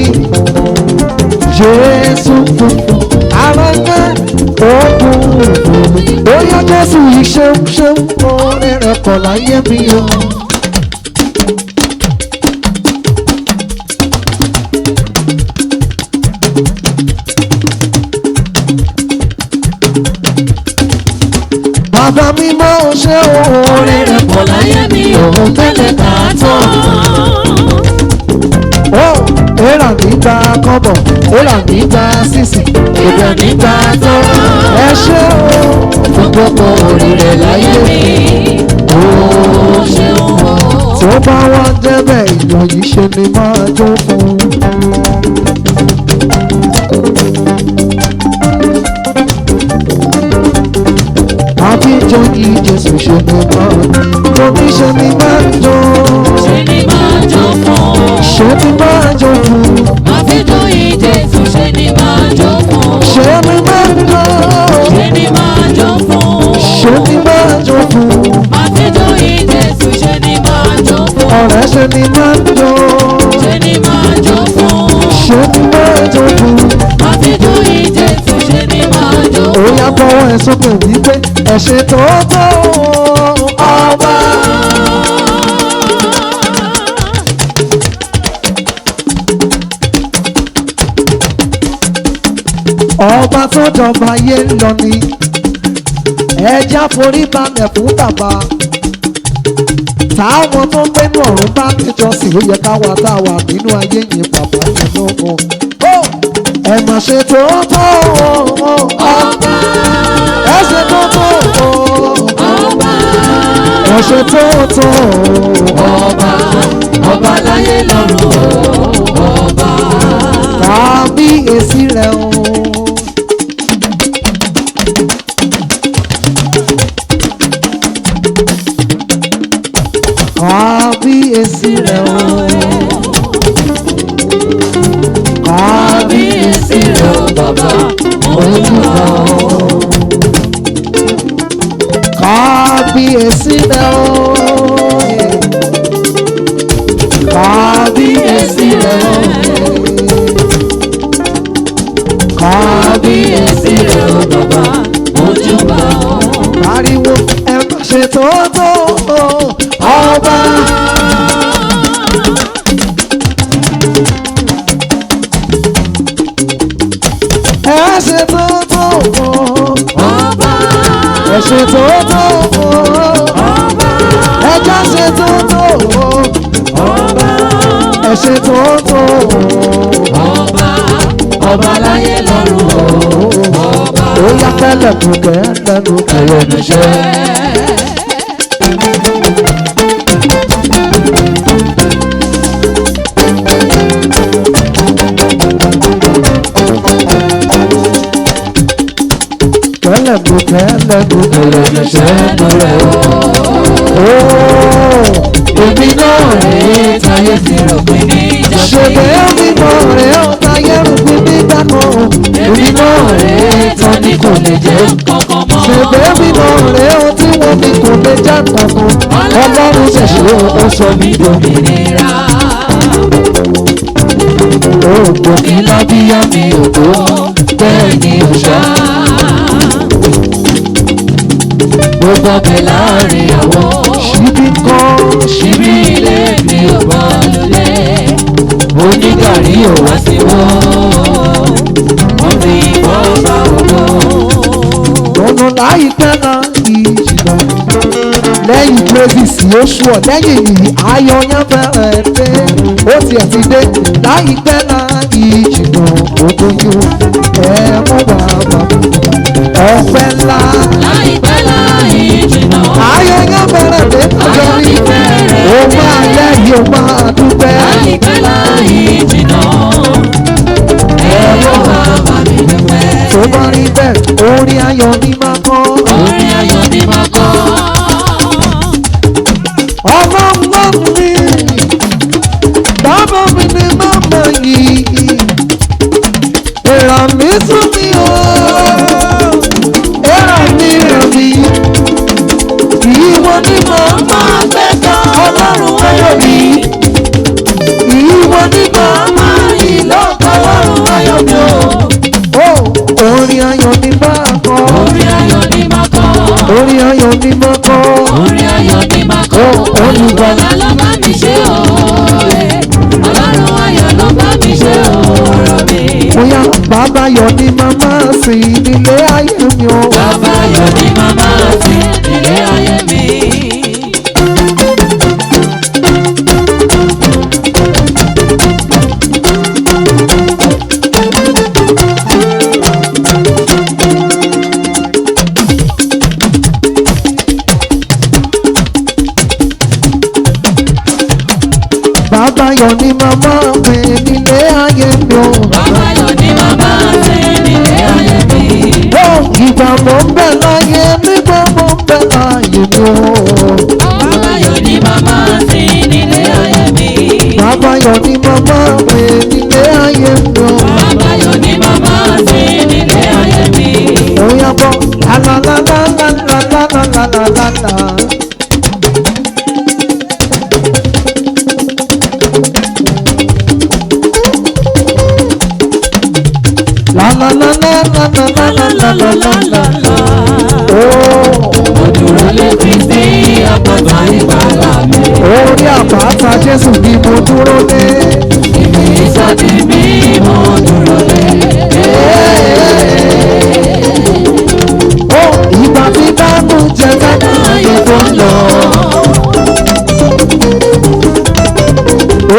Jésù funfun alágbá ogun òfurufú. Ó yá Jésù yìí ṣeun ṣeun orin rẹ̀ kọ̀ láyé mi o. Bàbá mi máa ń ṣe orin rẹ̀ kọ̀ láyé mi o. òun tẹ́lẹ̀ ká tán. Ó èrà nígbà kọ́bọ̀, èrà nígbà sísì, Ìrọ̀ nígbà tó ẹ ṣé o. fún gbogbo oríire láyé mi. Ó ṣeun o. Tó bá wá débẹ̀ ìyàn yìí ṣe ni máa jó fún. Àbíjọ yìí Jésù ṣe ni máa tóbi ṣe ni máa jó. Ṣé ni máa jó fún? Ṣé ni máa jó fún? Àfijọ́ ìjẹ́sù ṣé ni máa jó fún? Ṣé ni máa jó? Ṣé ni máa jó fún? Ṣé ni máa jó fún? Àfijọ́ ìjẹ́sù ṣé ni máa jó fún? Ọ̀rẹ́ ṣe ni máa jó. Ṣé ni máa jó fún? Ṣé ni máa jó fún? Àfijọ́ ìjẹ́sù ṣé ni máa jó Ó fún? yá bọ́wọ́ ẹ̀ sókè wípé ẹ ṣe tòótọ́ ọba. Ọba tó jọba ayé lọ ni ẹja forí balẹ̀ fún bàbá. Táwọn tó ń gbénú ọ̀run bá níjọsìn ó yẹ káwa táwa nínú ayé yìí bàbá nínú ọmọ. Ẹ mà ṣe tòótọ́ ọba. Ẹ ṣe tòótọ́ Ọba, ẹ ṣe tòótọ́ ọba, ọba láyé lọ́run o. Ọba, kábíyèsí rẹ̀ o. Kábíyèsí rẹ̀ o. kábíyèsí rẹ̀ o bàbá, mo jùlọ. Kábíyèsí rẹ̀ o. Kábíyèsí rẹ̀ o. Kábíyèsí rẹ̀ o bàbá, mo jùlọ. Pariwo ẹ má ṣe tòótọ́ ọba. Ẹ ṣe tòótọ́ Ọba, ṣe tó tó ẹja ṣe tó tó ẹ ṣe tó tó ọba láyé lọ́run ọba. ó yá kẹ́lẹ̀kùn kẹ́lẹ́nu ẹlẹ́nu ṣẹ́. kẹ́lẹ̀kùn kẹ́lẹ́nu ẹlẹ́nu ṣẹ́ lọ́rẹ̀ o. èmi náà rèé táyé ti rò pé ní ìjà sí. ṣèbẹ̀ èmi náà rèé ó táyé rúgbìn nígbà náà. èmi náà rèé tán ní kò lè jẹ́ kankan mọ́. ṣèbẹ̀ èmi náà rèé ó tí wọ́n ní kò lè jẹ́ kankan. ọlọ́run ṣẹ̀ṣẹ̀ ó sọ mí òmìnira. òògùn kí lábíyá mi ò tó bẹ́ẹ̀ ni ò ṣá. mo bọ́ bẹ̀ láàrin àwọn. ṣíbí kan ṣíbí ilé mi ò bọ́ lulẹ̀. onígàrí ò wá sí wọ́n. wọ́n fi ìbọn bá ògbó. ọ̀nà láìpẹ́ náà ìjìnà lẹ́yìn praise oṣù ọ̀ lẹ́yìn yìí ayọ̀ yẹn bẹ̀rẹ̀ dé ó tiẹ̀ ti dé láìpẹ́ náà ìjìnà ògójú ẹ̀ mú bàbá ọ̀pẹ ńlá láìpẹ́ láì jìnnà. ayọ̀ yẹn bẹ̀rẹ̀ dé ọjọ́ rí ó máa lẹ́yìn ó máa dúpẹ́ láìpẹ́ láì jìnnà. ẹ̀rọ bàbá mi dúpẹ́. tó bá rí bẹ́ẹ̀ orin ayọ̀ ni máa kọ́ orin ayọ̀ ni màá kọ́. ọmọ mọ́ mi bàbá mi ni màmá yìí èrò mi sún mi o èrò mi rẹ̀ mi ìwọ ni màmá gbẹ́kọ̀ ọlọ́run ayọ̀ mi ìwọ ni màmá ìlọ́kọ̀ ọlọ́run ayọ̀ mi o orin ayọ̀ ni máa kọ́ orin ayọ̀ ni màá kọ́. orin ayọ̀ ni máa kọ́ orin ayọ̀ ni màá kọ́. olùgbàlà ló bá mi ṣe òòrè. ọlọ́run ayọ̀ ló bá mi ṣe òòrè mi. bóyá bàbá ayọ̀ ni màmá sí nílé ayé mi o. bàbá ayọ̀ ni màmá sí ilé ayé mi. Bàbá ayọ̀ ni màmá mi nílé ayé mi o. bàbá ayọ̀ ni màmá sí ilé ayé mi. Ìgbà mo ń bẹ láyé nígbà mo ń bẹ láyé mi o. bàbá ayọ̀ ni màmá sí ilé ayé mi. Bàbá ayọ̀ ni màmá mi nílé ayé mi o. bàbá ayọ̀ ni màmá sí ilé ayé mi. Oya bọ̀ lálálálálálálálálálá. Lálálálálálálálálá. mo dúró lé Kristi àpáta ìgbàlà mi. Orí àpáta Jésù ni mo dúró lé. ibi ìsọdí mi mo dúró lé. Ìgbà tí dánú jẹ dánú ayé tó ń lọ.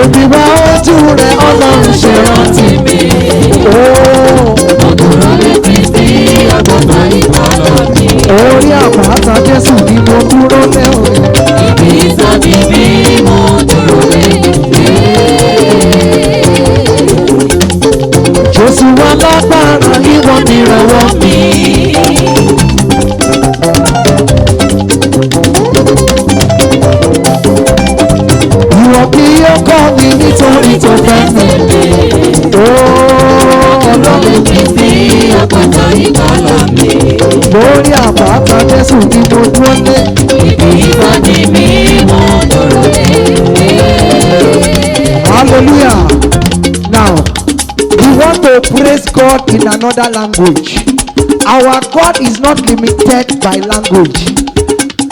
Òbí wa ojú rẹ̀ ọlọ́run ṣe rántí mi. mo dúró lé Kristi àpáta ìgbàlà mi. Orí àpáta Jésù ni mo dúró lé òye. ibi ìsọdí mi mo dúró lé. Jésù wa lágbára ìwọ ni ìrànwọ́ mi. Ìwọ kì yóò kọ́ mi nítorí tó fẹ́ mi. Ọlọ́run Kristi àpáta ìgbàlà mi. lórí àpáta Jésù ni mo dúró lé. ibi ìsọdí mi mo dúró lé. Hallelujah. Now, we want to praise God in another language. Our God is not limited by language.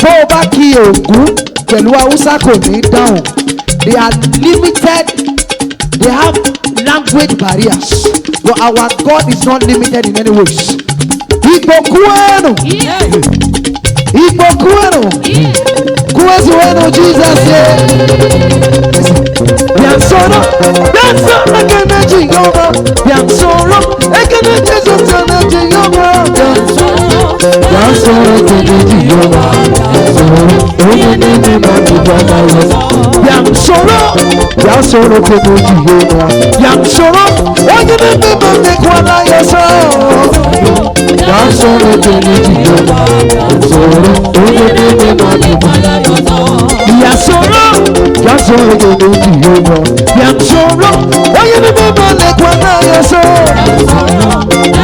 Tó o bá kí Ògún pẹ̀lú Haúsá kò ní dáhùn. They are limited. They have language barriers. But our God is not limited in any ways. Ìgbòkú ẹnu. Igbo Kueno. Kuezueno Jesus yeah. Biansoro. Biansoro kene Jehova. Biansoro. Ekene Jesus kene Jehova. Biansoro. Biansoro kene Jehova. Oye nene matibana yes. Biansoro. Biansoro kene Jehova. Biansoro. Oye nene matikwana yes. Biansoro kene Jehova. Biansoro. Oye nene matibana yes. Biansoro. Biansoro kene Jehova. Biansoro. Oye nene matikwana yes.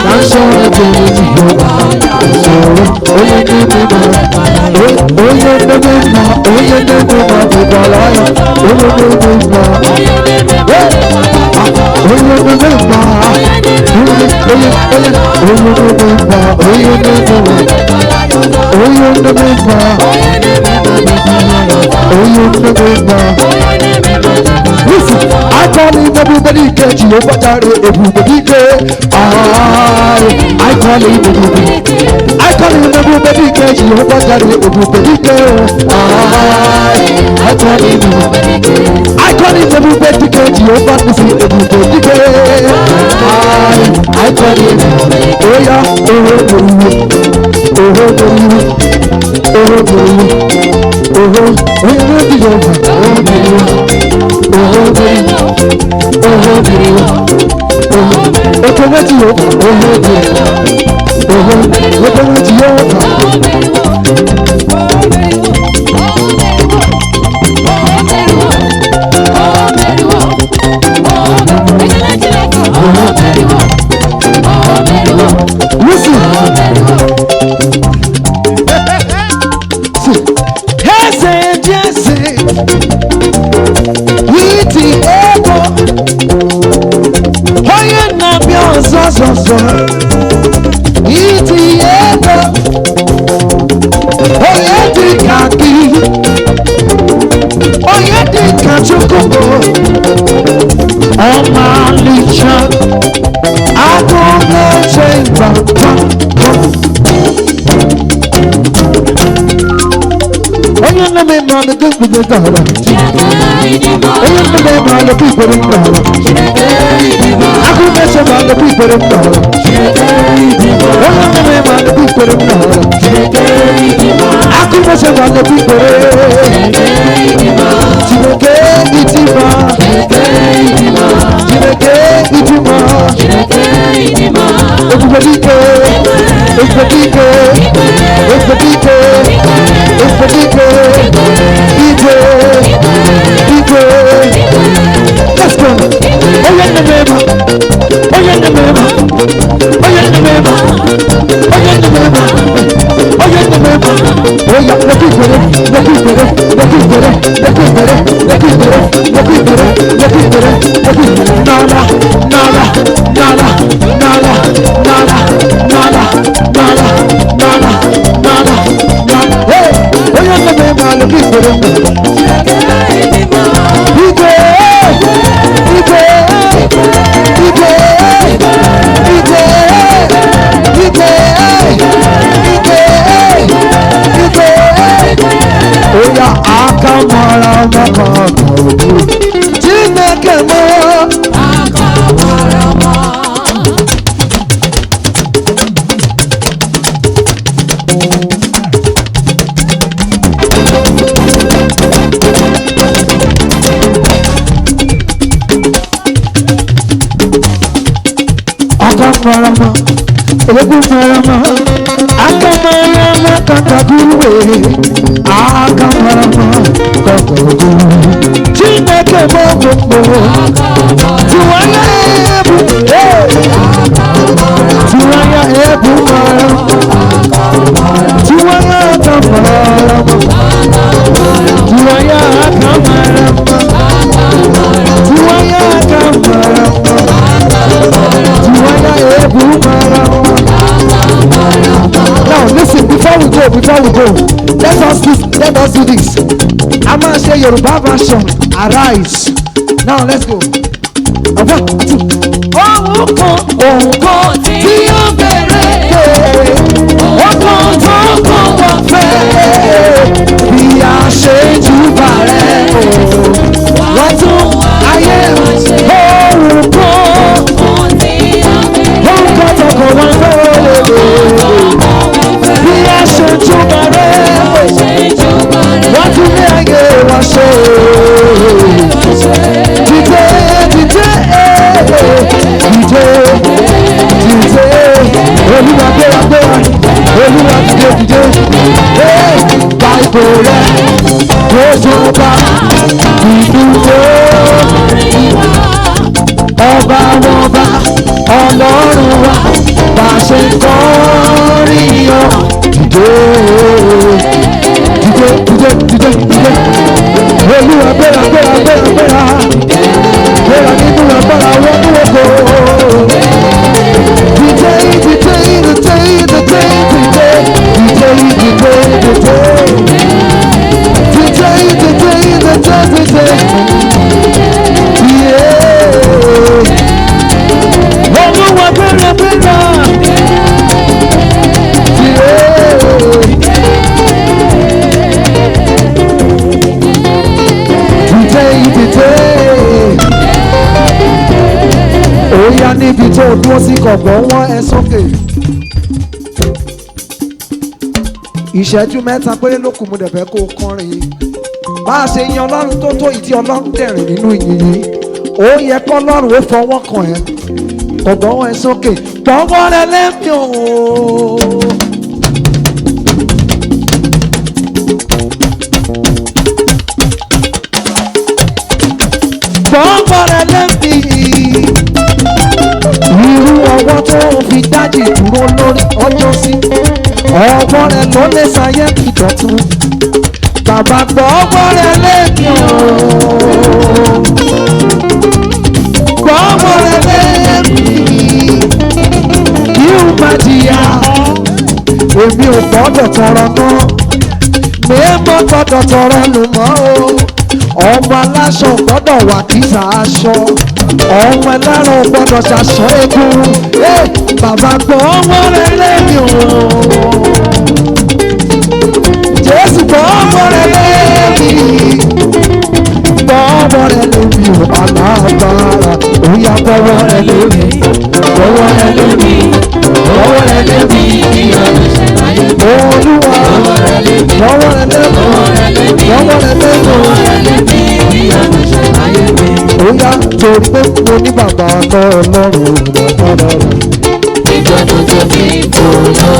Biansoro kene Jehova. Biansoro. Oye nene matikwana yes. Oye nene matikwana listen, I call him everybody get you over there, everybody get I call him everybody. I call him everybody get you over there, everybody get I call him everybody. I call him everybody get you over there, everybody get I call him oh yeah, Let's do this. I'm gonna say Yoruba version. Arise. Now let's go. One, two. Oh, tí ó bẹ̀rẹ̀. Ọkàn tó kàn wọ́n fẹ́. ògo rẹ̀ tó jọba nínú orí wa. Ọba wọn bá Ọlọ́run wa bá ṣe ń kọrin yọ. Dìde dìde dìde dìde Olúwa gbéra gbéra gbéra gbéra gbéra nínú agbára wọn ní ògo. Dìde dìde dìde dìde dìde dìde dìde dìde dìde dìde. Olúwa gbéra gbéra. Oya níbi tó dúró sí kọ̀ọ̀kan wọ́n ẹ sókè. Ìṣẹ́jú mẹ́ta péré ló kù, mo dẹ̀ fẹ́ kó o kọrin yìí. Bá a ṣe yan Ọlọ́run tó tó ìdí Ọlọ́run dẹ̀rìn nínú ìyìn yìí. Ó yẹ kọ́ Ọlọ́run ó fọwọ́ kàn ẹ́. Kọ̀ọ̀kan wọ́n ẹ sókè. Gbọ́ngbọ́n rẹ lẹ́mí o. Gbọ́ngbọ́n rẹ lẹ́mí. Irú ọwọ́ tó fi dájì dúró lórí ọjọ́ sí. Ọwọ́ rẹ ló lè ṣayé ìdọ̀tún. Bàbá gbọ́ ọwọ́ rẹ lẹ́mí o. Gbọ́ ọwọ́ rẹ lẹ́mí. Kí o má jìyà. Èmi ò gbọ́dọ̀ tọrọ náà. Mèémọ̀ gbọ́dọ̀ tọrọ nù mọ́ o. Ọmọ aláṣọ gbọ́dọ̀ wà kísà aṣọ. Ọmọ ẹlẹ́rọ gbọ́dọ̀ ṣaṣọ egun. Bàbá gbọ́ ọmọ rẹ lẹ́mí o. Jésù gbọ́ ọmọ rẹ lẹ́mí. Gbọ́ ọmọ rẹ lẹ́mí o. Alágbára òyà gbọ́wọ́ rẹ lẹ́mí. Gbọ́wọ́ rẹ lẹ́mí. Gbọ́wọ́ rẹ lẹ́mí. Olúwa gbọ́wọ́ rẹ lẹ́mí. Gbọ́wọ́ rẹ lẹ́mí. Gbọ́wọ́ rẹ lẹ́mí. Oya torí pé mo ní bàbá Ọlọ́run lọ́dọọdọ. Ìjọba tó fi kò lọ.